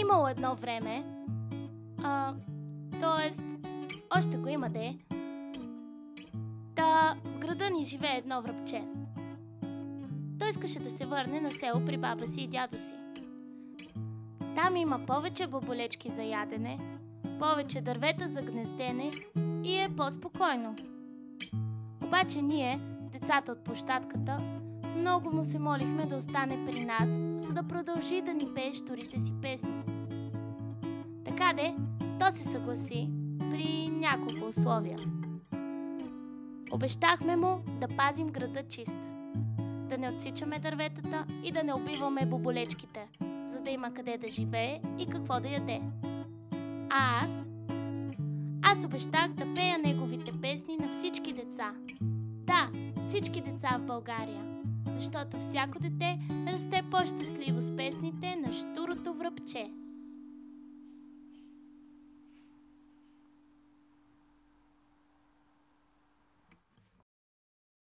Имало едно време, т.е. още го има де, в града ни живее едно връбче. Той искаше да се върне на село при баба си и дядо си. Там има повече боболечки за ядене, повече дървета за гнездене и е по-спокойно. Обаче ние, децата от площадката, много му се молихме да остане при нас, за да продължи да ни пее щурите си песни. Така де, то се съгласи при няколко условия. Обещахме му да пазим града чист, да не отсичаме дърветата и да не убиваме боболечките, за да има къде да живее и какво да яде. А аз обещах да пея неговите песни на всички деца. Да, всички деца в България, защото всяко дете расте по-щастливо с песните на щурото връбче.